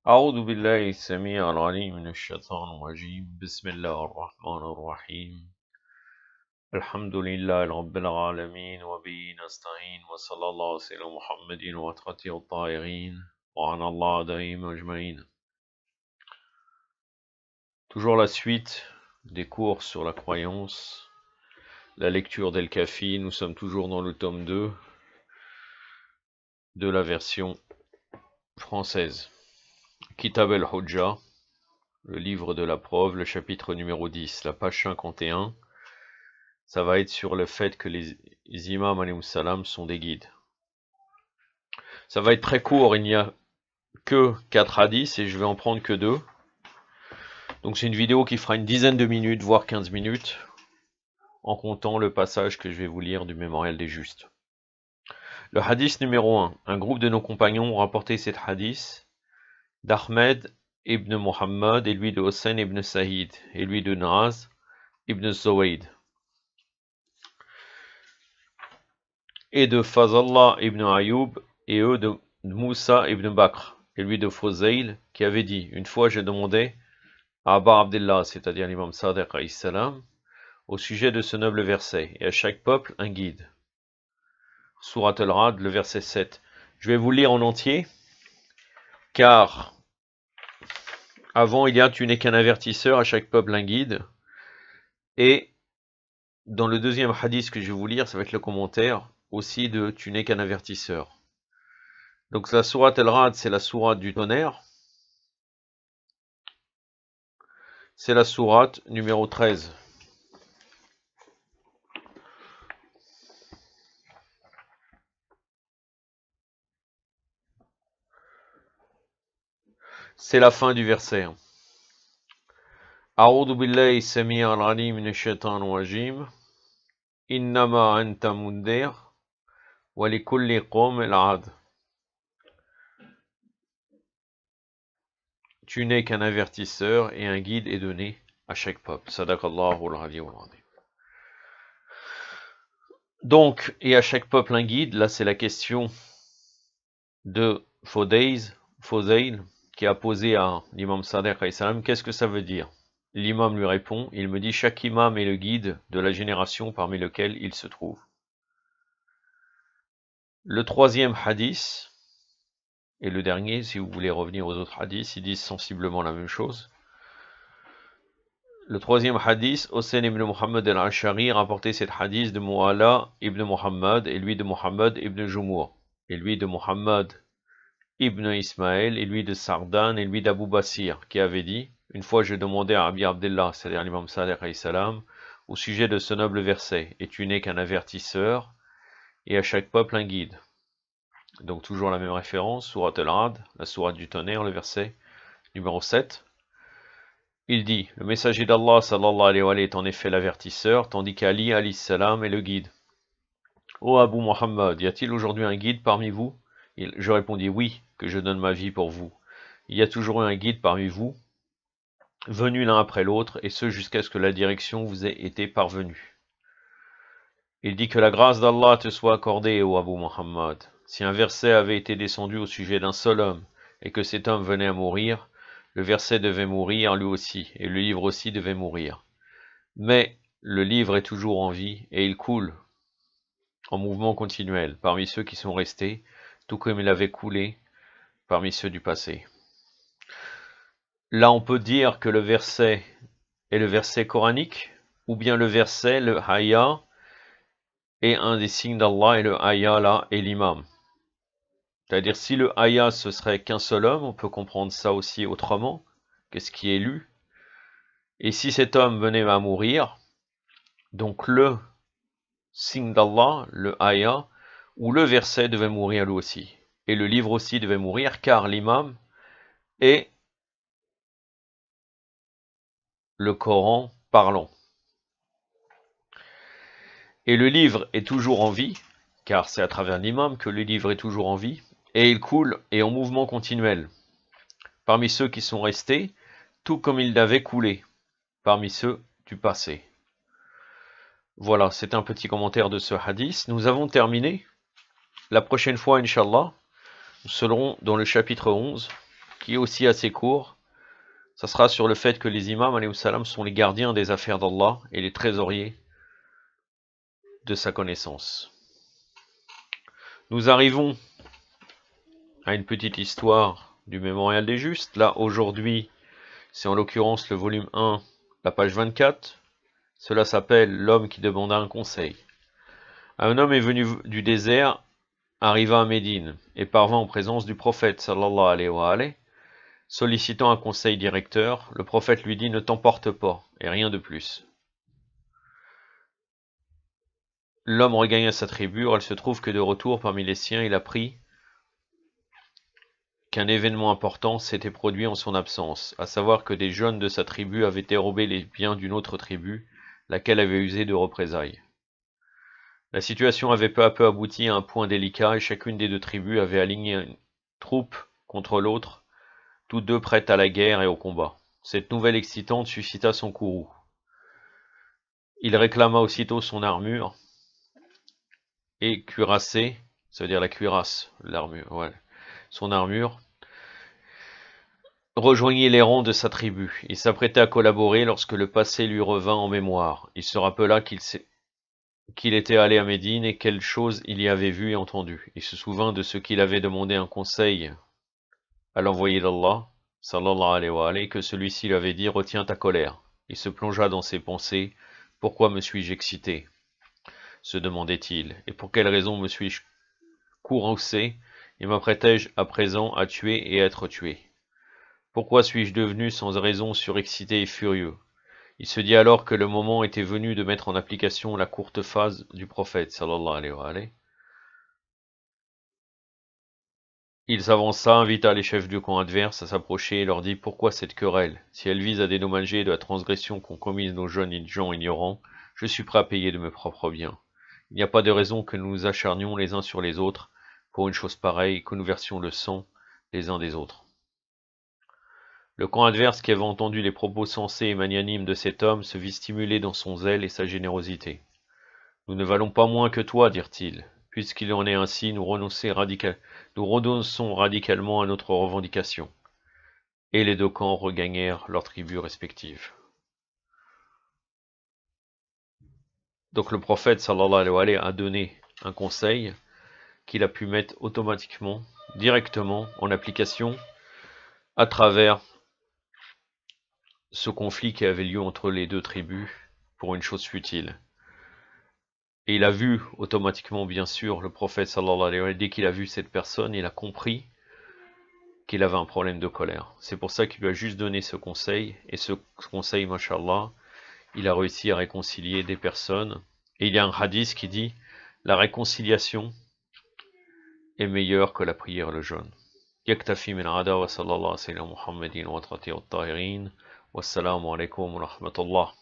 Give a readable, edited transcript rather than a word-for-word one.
أعوذ بالله السميع العليم من الشيطان الرجيم بسم الله الرحمن الرحيم الحمد لله رب العالمين وبه نستعين وصلى الله على سيدنا محمد وأتقته الطاهرين وعلى الله دائما أجمعين. Toujours la suite des cours sur la croyance, la lecture d'El-Kafi. Nous sommes toujours dans le tome 2 de la version française. Kitab el-Hujja, le livre de la preuve, le chapitre numéro 10, la page 51, ça va être sur le fait que les imams alayhi salam sont des guides. Ça va être très court, il n'y a que 4 hadiths et je vais en prendre que 2. Donc c'est une vidéo qui fera une dizaine de minutes, voire 15 minutes, en comptant le passage que je vais vous lire du Mémorial des Justes. Le hadith numéro 1. Un groupe de nos compagnons ont rapporté cet hadith d'Ahmed ibn Muhammad, et lui de Hossein ibn Saïd, et lui de Naz ibn Zawaid, et de Fazallah ibn Ayoub, et eux de Moussa ibn Bakr, et lui de Fuzayl, qui avait dit: une fois j'ai demandé à Aba Abdullah, c'est-à-dire l'imam Sadiq alayhi salam, au sujet de ce noble verset, et à chaque peuple un guide. Surat al-Ra'd, le verset 7. Je vais vous lire en entier, car avant il y a: tu n'es qu'un avertisseur, à chaque peuple un guide. Et dans le deuxième hadith que je vais vous lire, ça va être le commentaire aussi de tu n'es qu'un avertisseur. Donc la sourate al-Ra'd, c'est la sourate du tonnerre. C'est la sourate numéro 13. C'est la fin du verset. A'udhu billahi sami'al alim minash shaitanir rajim. Innama anta mundir wa likulli qawmin 'ad. Tu n'es qu'un avertisseur et un guide est donné à chaque peuple. Sadaqallahu al-aliyyul azim. Donc, et à chaque peuple un guide, là c'est la question de Fuzayl, qui a posé à l'imam Sadiq alayhi salam: qu'est-ce que ça veut dire? L'imam lui répond: il me dit, chaque imam est le guide de la génération parmi lequel il se trouve. Le troisième hadith, et le dernier, si vous voulez revenir aux autres hadiths, ils disent sensiblement la même chose. Le troisième hadith, Hossein ibn Muhammad al-Ashari rapportait cet hadith de Mu'ala ibn Muhammad, et lui de Muhammad ibn Jumur, et lui de Muhammad ibn Ismaël, et lui de Sardan, et lui d'Abu Basir, qui avait dit: une fois je demandais à Abi Abdullah, c'est-à-dire l'imam Sadiq alayhi salam, au sujet de ce noble verset, et tu n'es qu'un avertisseur, et à chaque peuple un guide. Donc toujours la même référence, Surat al-Ra'd, la sourate du tonnerre, le verset numéro 7. Il dit: le messager d'Allah sallallahu alayhi wa sallam est en effet l'avertisseur, tandis qu'Ali alayhi salam est le guide. Ô Abu Muhammad, y a-t-il aujourd'hui un guide parmi vous? Je répondis: oui, que je donne ma vie pour vous. Il y a toujours eu un guide parmi vous, venu l'un après l'autre, et ce jusqu'à ce que la direction vous ait été parvenue. Il dit: que la grâce d'Allah te soit accordée, ô Abu Muhammad. Si un verset avait été descendu au sujet d'un seul homme, et que cet homme venait à mourir, le verset devait mourir lui aussi, et le livre aussi devait mourir. Mais le livre est toujours en vie, et il coule en mouvement continuel parmi ceux qui sont restés, tout comme il avait coulé parmi ceux du passé. Là, on peut dire que le verset est le verset coranique, ou bien le verset, le haya, est un des signes d'Allah, et le haya là est l'imam. C'est-à-dire, si le haya ce serait qu'un seul homme, on peut comprendre ça aussi autrement, qu'est-ce qui est lu. Et si cet homme venait à mourir, donc le signe d'Allah, le haya, ou le verset devait mourir lui aussi. Et le livre aussi devait mourir, car l'imam est le Coran parlant. Et le livre est toujours en vie, car c'est à travers l'imam que le livre est toujours en vie, et il coule et en mouvement continuel parmi ceux qui sont restés, tout comme il l'avait coulé parmi ceux du passé. Voilà, c'est un petit commentaire de ce hadith. Nous avons terminé. La prochaine fois, Inch'Allah, nous serons dans le chapitre 11, qui est aussi assez court. Ça sera sur le fait que les imams, alayhi salam, sont les gardiens des affaires d'Allah et les trésoriers de sa connaissance. Nous arrivons à une petite histoire du Mémorial des Justes. Là, aujourd'hui, c'est en l'occurrence le volume 1, la page 24. Cela s'appelle « L'homme qui demanda un conseil ». Un homme est venu du désert, arriva à Médine, et parvint en présence du prophète, sallallahu alayhi wa alayhi. Sollicitant un conseil directeur, le prophète lui dit « Ne t'emporte pas, et rien de plus ». L'homme regagna sa tribu, il se trouve que de retour parmi les siens, il apprit qu'un événement important s'était produit en son absence, à savoir que des jeunes de sa tribu avaient dérobé les biens d'une autre tribu, laquelle avait usé de représailles. La situation avait peu à peu abouti à un point délicat et chacune des deux tribus avait aligné une troupe contre l'autre, toutes deux prêtes à la guerre et au combat. Cette nouvelle excitante suscita son courroux. Il réclama aussitôt son armure et cuirassé, ça veut dire la cuirasse, l'armure, ouais, son armure, rejoignit les rangs de sa tribu. Il s'apprêtait à collaborer lorsque le passé lui revint en mémoire. Il se rappela qu'il était allé à Médine et quelles choses il y avait vu et entendu. Il se souvint de ce qu'il avait demandé un conseil à l'envoyé d'Allah, sallallahu alayhi wa alayhi, que celui-ci lui avait dit « Retiens ta colère ». Il se plongea dans ses pensées. « Pourquoi me suis-je excité ?» se demandait-il. « Et pour quelle raison me suis-je courroucé et m'apprêtais-je à présent à tuer et à être tué? Pourquoi suis-je devenu sans raison surexcité et furieux ?» Il se dit alors que le moment était venu de mettre en application la courte phrase du prophète, sallallahu alayhi wa alayhi. Il s'avança, invita les chefs du camp adverse à s'approcher et leur dit « Pourquoi cette querelle? Si elle vise à dédommager de la transgression qu'ont commise nos jeunes gens ignorants, je suis prêt à payer de mes propres biens. Il n'y a pas de raison que nous nous acharnions les uns sur les autres pour une chose pareille, que nous versions le sang les uns des autres. » Le camp adverse, qui avait entendu les propos sensés et magnanimes de cet homme, se vit stimulé dans son zèle et sa générosité. « Nous ne valons pas moins que toi, dirent-ils. Puisqu'il en est ainsi, nous renonçons radicalement à notre revendication. » Et les deux camps regagnèrent leurs tribus respectives. Donc le prophète, sallallahu alayhi wa alayhi, a donné un conseil qu'il a pu mettre automatiquement, directement en application à travers ce conflit qui avait lieu entre les deux tribus pour une chose futile. Et il a vu automatiquement, bien sûr, le prophète sallallahu alayhi wa sallam, dès qu'il a vu cette personne, il a compris qu'il avait un problème de colère. C'est pour ça qu'il lui a juste donné ce conseil, et ce conseil, mashallah, il a réussi à réconcilier des personnes. Et il y a un hadith qui dit, la réconciliation est meilleure que la prière et le jeûne. Yaktafi min ada wa sallallahu alayhi wa sallam Muhammadin wa trati wa tahirin. Wassalamu alaikum wa rahmatullah.